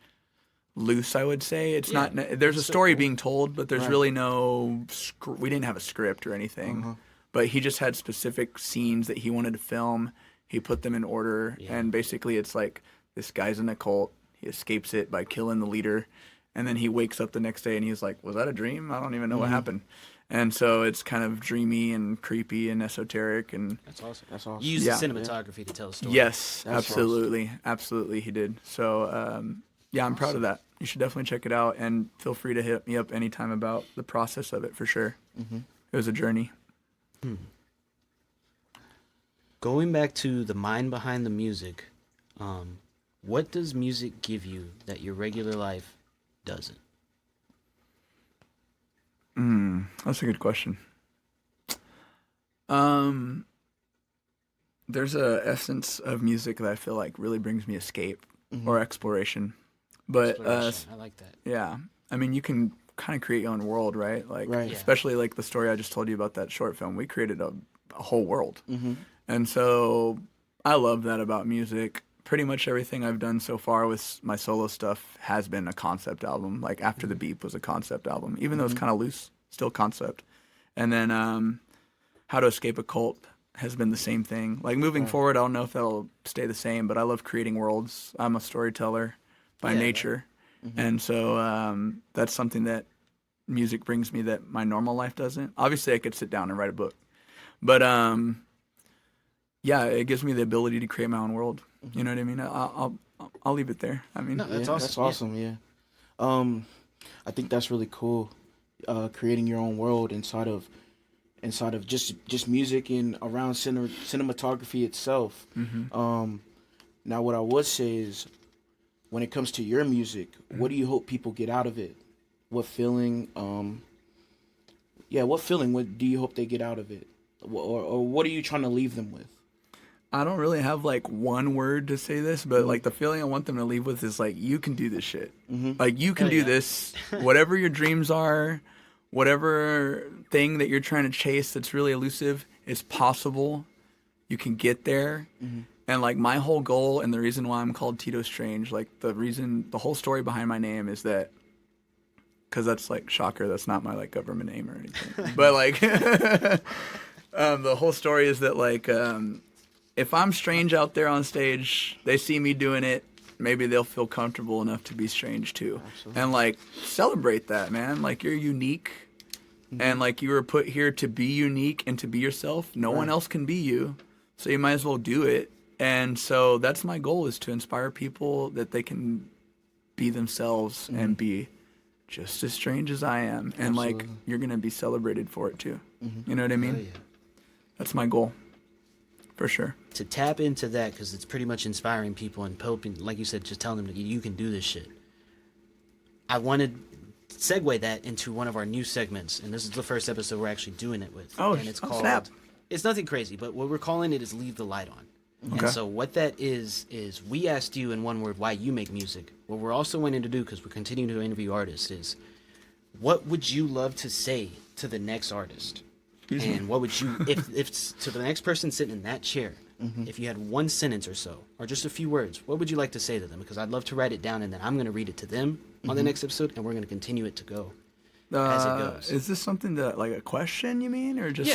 loose, I would say. It's not. There's a story being told, but there's really no. We didn't have a script or anything, but he just had specific scenes that he wanted to film. He put them in order, and basically, it's like this guy's in a cult. He escapes it by killing the leader, and then he wakes up the next day and he's like, "Was that a dream? I don't even know what happened." And so it's kind of dreamy and creepy and esoteric, and that's awesome. That's awesome. You use the cinematography to tell a story. Yes, That's absolutely, awesome. absolutely, he did. So yeah, I'm proud of that. You should definitely check it out, and feel free to hit me up anytime about the process of it, for sure. It was a journey. Going back to the mind behind the music, what does music give you that your regular life doesn't? That's a good question. There's a essence of music that I feel like really brings me escape or exploration. But I like that. yeah, I mean, you can kind of create your own world, right? Like, Right. especially like the story I just told you about that short film. We created a whole world, and so I love that about music. Pretty much everything I've done so far with my solo stuff has been a concept album. Like After the Beep was a concept album, even though it's kind of loose, still concept. And then How to Escape a Cult has been the same thing. Like moving forward, I don't know if that'll stay the same, but I love creating worlds. I'm a storyteller by nature. And so that's something that music brings me that my normal life doesn't. Obviously, I could sit down and write a book. But yeah, it gives me the ability to create my own world. You know what I mean? I'll leave it there. I mean, No, that's awesome. That's awesome. Yeah. I think that's really cool. Creating your own world inside of just music and around cinematography itself. Now, what I would say is, when it comes to your music, what do you hope people get out of it? What feeling? What do you hope they get out of it, or what are you trying to leave them with? I don't really have like one word to say this, but like the feeling I want them to leave with is like, you can do this shit. Like you can do this, whatever your dreams are, whatever thing that you're trying to chase that's really elusive is possible. You can get there. And like my whole goal and the reason why I'm called Tito Strange, like the whole story behind my name is that, because that's like shocker, that's not my like government name or anything. But like the whole story is that like if I'm strange out there on stage, they see me doing it, maybe they'll feel comfortable enough to be strange too. Absolutely. And like celebrate that, man. Like you're unique. And like you were put here to be unique and to be yourself. No one else can be you. So you might as well do it. And so that's my goal, is to inspire people that they can be themselves and be just as strange as I am. And like you're going to be celebrated for it too. You know what I mean? Oh, yeah. That's my goal. For sure. To tap into that, because it's pretty much inspiring people and helping, like you said, just telling them that you can do this shit. I wanted to segue that into one of our new segments, and this is the first episode we're actually doing it with. Oh, and it's called, snap. It's nothing crazy, but what we're calling it is Leave the Light On. Okay. And so what that is we asked you in one word why you make music. What we're also wanting to do, because we're continuing to interview artists, is what would you love to say to the next artist? And what would you, if to the next person sitting in that chair, if you had one sentence or so, or just a few words, what would you like to say to them? Because I'd love to write it down, and then I'm going to read it to them on the next episode, and we're going to continue it to go as it goes. Is this something that, like a question you mean, or just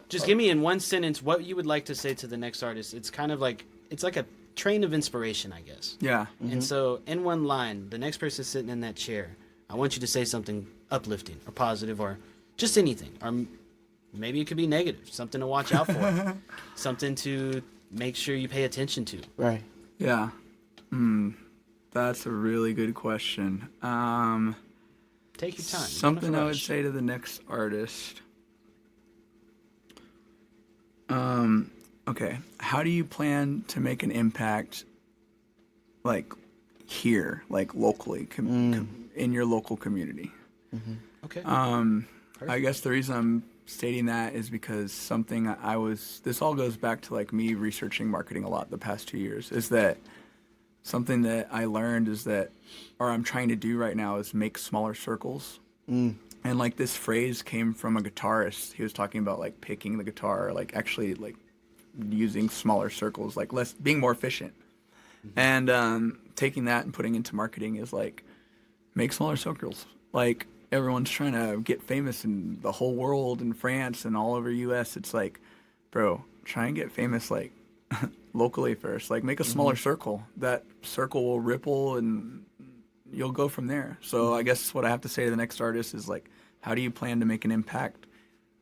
just give me in one sentence what you would like to say to the next artist. It's kind of like, it's like a train of inspiration, I guess. Yeah. And so in one line, the next person sitting in that chair, I want you to say something uplifting or positive or just anything, or maybe it could be negative, something to watch out for, something to make sure you pay attention to. Right. Yeah. That's a really good question. Take your time. Something I would say to the next artist. Okay. How do you plan to make an impact, like here, like locally, in your local community? Okay. I guess the reason I'm stating that is because something this all goes back to like me researching marketing a lot the past 2 years, is that something that I learned is that, or I'm trying to do right now, is make smaller circles. And like this phrase came from a guitarist. He was talking about like picking the guitar, like actually like using smaller circles, like being more efficient. And taking that and putting into marketing is like, make smaller circles. Like everyone's trying to get famous in the whole world, in France and all over US. It's like, bro, try and get famous like locally first. Like make a smaller circle. That circle will ripple and you'll go from there. So I guess what I have to say to the next artist is like, how do you plan to make an impact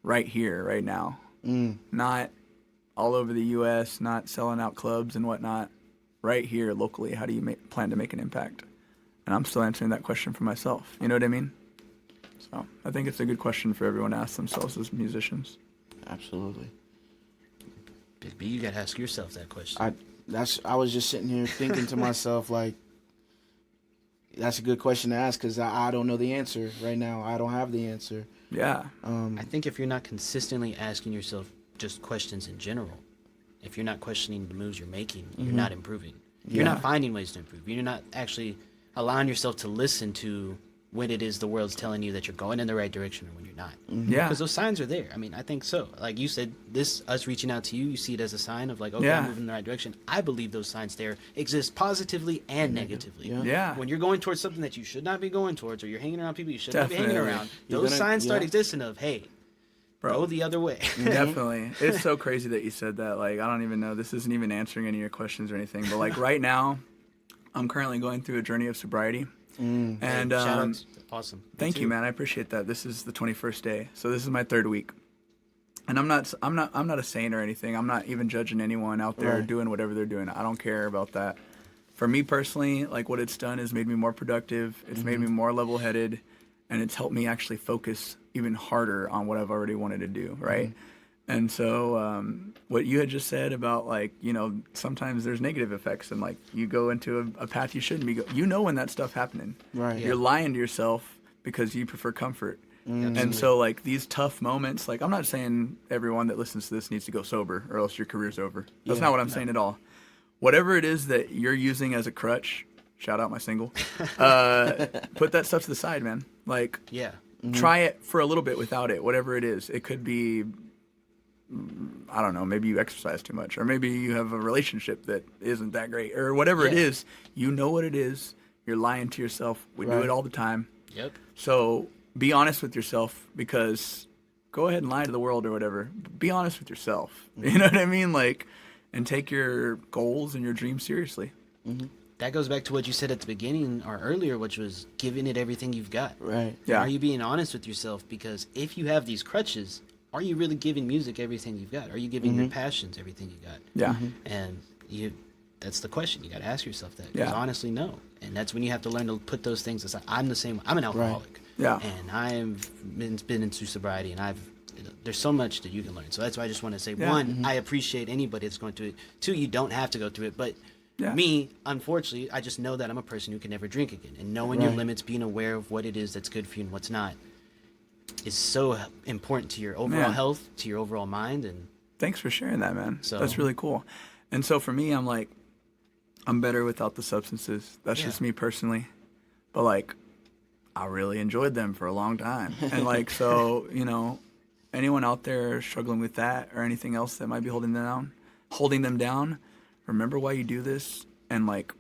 right here, right now? Not all over the US, not selling out clubs and whatnot. Right here locally, how do you plan to make an impact? And I'm still answering that question for myself. You know what I mean? So I think it's a good question for everyone to ask themselves as musicians. Absolutely. Big B, you gotta ask yourself that question. I was just sitting here thinking to myself, like, that's a good question to ask, because I don't know the answer right now. I don't have the answer. Yeah. I think if you're not consistently asking yourself just questions in general, if you're not questioning the moves you're making, you're not improving. You're not finding ways to improve. You're not actually allowing yourself to listen to when it is the world's telling you that you're going in the right direction or when you're not. Yeah. Because those signs are there. I mean, I think so. Like you said, us reaching out to you, you see it as a sign of like, okay, I'm moving in the right direction. I believe those signs there exist positively and negatively. Yeah. When you're going towards something that you should not be going towards, or you're hanging around people you should not be hanging around, those signs start existing of, hey, go the other way. Definitely. It's so crazy that you said that. Like, I don't even know. This isn't even answering any of your questions or anything. But, like, right now, I'm currently going through a journey of sobriety. And Shout out. Awesome. thank you, man. I appreciate that. This is the 21st day. So this is my 3rd week. And I'm not a saint or anything. I'm not even judging anyone out there doing whatever they're doing. I don't care about that. For me personally, like, what it's done is made me more productive. It's made me more level-headed, and it's helped me actually focus even harder on what I've already wanted to do, right? And so what you had just said about, like, you know, sometimes there's negative effects, and, like, you go into a path you shouldn't be you know when that stuff happening. Right. You're lying to yourself because you prefer comfort. And so, like, these tough moments, like, I'm not saying everyone that listens to this needs to go sober or else your career's over. That's not what I'm saying at all. Whatever it is that you're using as a crutch, shout out my single, put that stuff to the side, man. Like, try it for a little bit without it, whatever it is. It could be, I don't know, maybe you exercise too much, or maybe you have a relationship that isn't that great, or whatever it is. You know what it is. You're lying to yourself. We do it all the time. Yep. So be honest with yourself, because go ahead and lie to the world or whatever. Be honest with yourself. You know what I mean? Like, and take your goals and your dreams seriously. That goes back to what you said at the beginning or earlier, which was giving it everything you've got. Right. Yeah. Are you being honest with yourself? Because if you have these crutches, are you really giving music everything you've got? Are you giving your passions everything you got? Yeah. And that's the question. You got to ask yourself that. 'Cause Yeah. honestly, no. And that's when you have to learn to put those things aside. I'm the same. I'm an alcoholic. Yeah. And I've been into sobriety, and there's so much that you can learn. So that's why I just want to say, one, I appreciate anybody that's going through it. Two, you don't have to go through it. But me, unfortunately, I just know that I'm a person who can never drink again. And knowing your limits, being aware of what it is that's good for you and what's not, is so important to your overall health, to your overall mind. And thanks for sharing that, man. So- That's really cool. And so for me, I'm like, I'm better without the substances. That's just me personally. But, like, I really enjoyed them for a long time. And, like, so, you know, anyone out there struggling with that or anything else that might be holding them down, remember why you do this, and, like,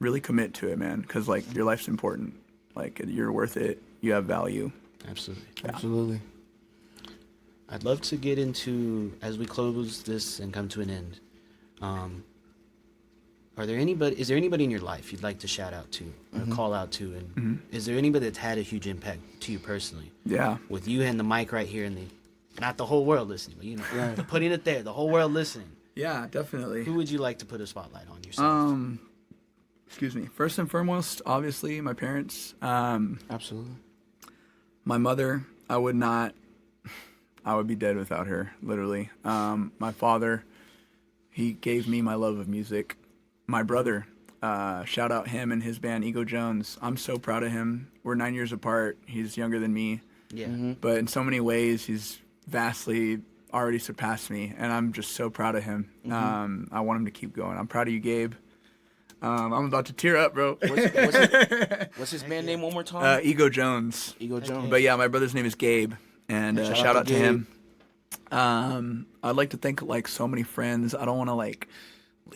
really commit to it, man. Because, like, your life's important. Like, you're worth it. You have value. absolutely. Absolutely. I'd love to get into, as we close this and come to an end, is there anybody in your life you'd like to shout out to or call out to? And is there anybody that's had a huge impact to you personally? Yeah. With you and the mic right here, and not the whole world listening, but, you know, putting it there, the whole world listening. Yeah, definitely. Who would you like to put a spotlight on yourself? Excuse me. First and foremost, obviously, my parents. Absolutely. My mother, I would be dead without her, literally. My father, he gave me my love of music. My brother, shout out him and his band, Ego Jones. I'm so proud of him. We're 9 years apart. He's younger than me. Yeah. But in so many ways, he's vastly already surpassed me, and I'm just so proud of him. I want him to keep going. I'm proud of you, Gabe. I'm about to tear up, bro. What's his band name one more time? Ego Jones. Ego Jones. But yeah, my brother's name is Gabe, and shout out to him. I'd like to thank, like, so many friends. I don't want to, like,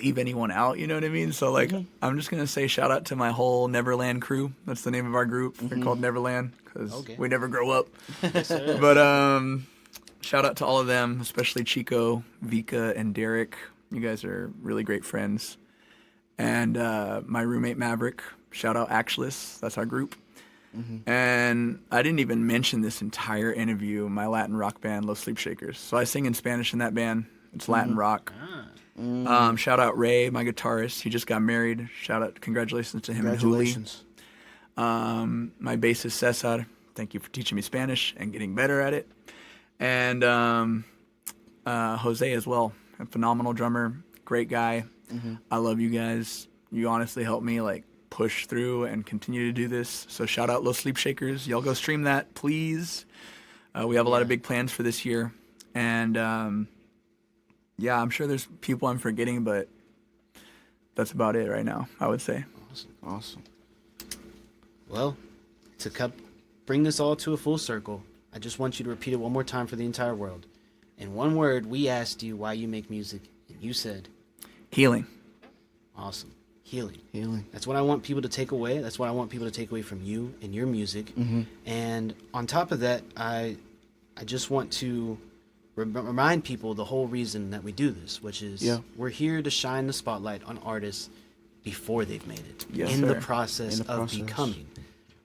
leave anyone out, you know what I mean? So, like, I'm just gonna say shout out to my whole Neverland crew. That's the name of our group. They're called Neverland because we never grow up. Yes, sir. But shout out to all of them, especially Chico, Vika, and Derek. You guys are really great friends. And my roommate Maverick, shout out Actualist. That's our group. And I didn't even mention this entire interview, my Latin rock band, Los Sleep Shakers. So I sing in Spanish in that band. It's Latin rock. Shout out Ray, my guitarist. He just got married. Shout out, congratulations to him and Juli. My bassist Cesar. Thank you for teaching me Spanish and getting better at it. And Jose as well, a phenomenal drummer, great guy. I love you guys. You honestly helped me, like, push through and continue to do this. So shout out Los Sleep Shakers. Y'all go stream that, please. We have a lot of big plans for this year. And yeah, I'm sure there's people I'm forgetting, but that's about it right now, I would say. Awesome. Well, to bring this all to a full circle, I just want you to repeat it one more time for the entire world. In one word, we asked you why you make music, and you said... Healing. Awesome. Healing. Healing. That's what I want people to take away. That's what I want people to take away from you and your music. And on top of that, I I just want to remind people the whole reason that we do this, which is we're here to shine the spotlight on artists before they've made it, the process of becoming.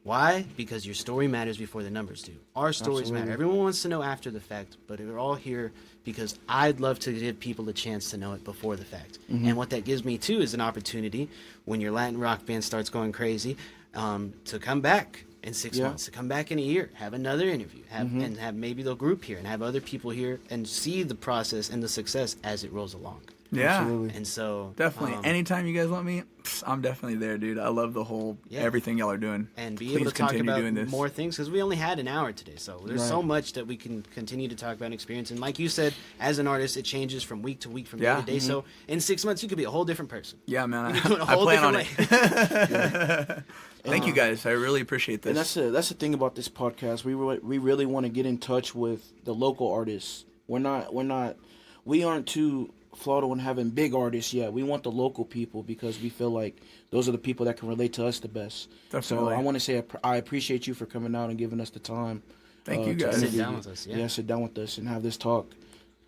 Why? Because your story matters before the numbers do. Our stories matter. Everyone wants to know after the fact, but we're all here because I'd love to give people a chance to know it before the fact. And what that gives me, too, is an opportunity when your Latin rock band starts going crazy to come back in 6 months, to come back in a year, have another interview, and have maybe the group here and have other people here and see the process and the success as it rolls along. Yeah. Absolutely. And so Definitely. Anytime you guys want me, I'm definitely there, dude. I love the whole everything y'all are doing. And be Please able to talk continue about doing this. more things because we only had an hour today. So there's so much that we can continue to talk about and experience. And like you said, as an artist, it changes from week to week, from day to day. So in 6 months, you could be a whole different person. Yeah, man. You could do it a I whole plan on different it. way. Thank you guys. I really appreciate this. And that's the thing about this podcast. We really want to get in touch with the local artists. We aren't too flawed on having big artists yet. We want the local people because we feel like those are the people that can relate to us the best. Definitely. So I want to say I appreciate you for coming out and giving us the time. Thank you to guys. Sit interview down you. with us. Sit down with us and have this talk.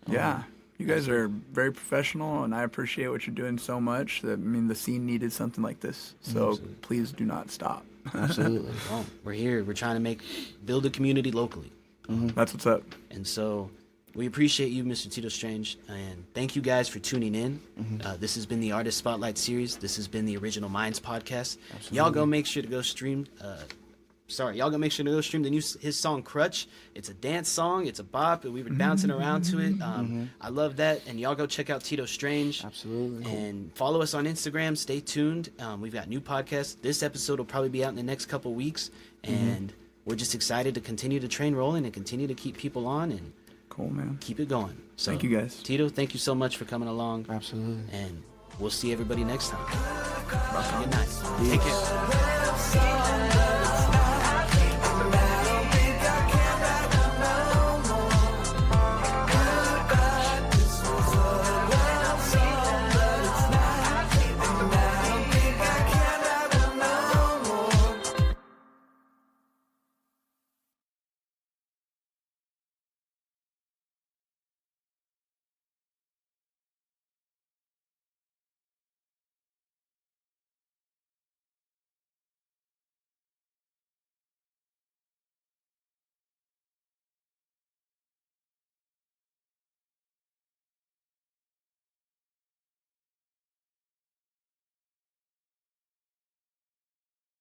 Yeah. You guys are very professional, and I appreciate what you're doing so much. The scene needed something like this. So please do not stop. Absolutely. Well, we're here. We're trying to build a community locally. That's what's up. And so we appreciate you, Mr. Tito Strange, and thank you guys for tuning in. This has been the Artist Spotlight Series. This has been the Original Minds Podcast. Y'all go make sure to go stream. Y'all go make sure to go stream his song Crutch. It's a dance song. It's a bop. We were bouncing around to it. I love that. And y'all go check out Tito Strange. Absolutely. And follow us on Instagram. Stay tuned. We've got new podcasts. This episode will probably be out in the next couple weeks. And we're just excited to continue the train rolling and continue to keep people on and Cool, man. keep it going. So, Thank you, guys. Tito, thank you so much for coming along. Absolutely. And we'll see everybody next time. Good night. Take care. When I'm so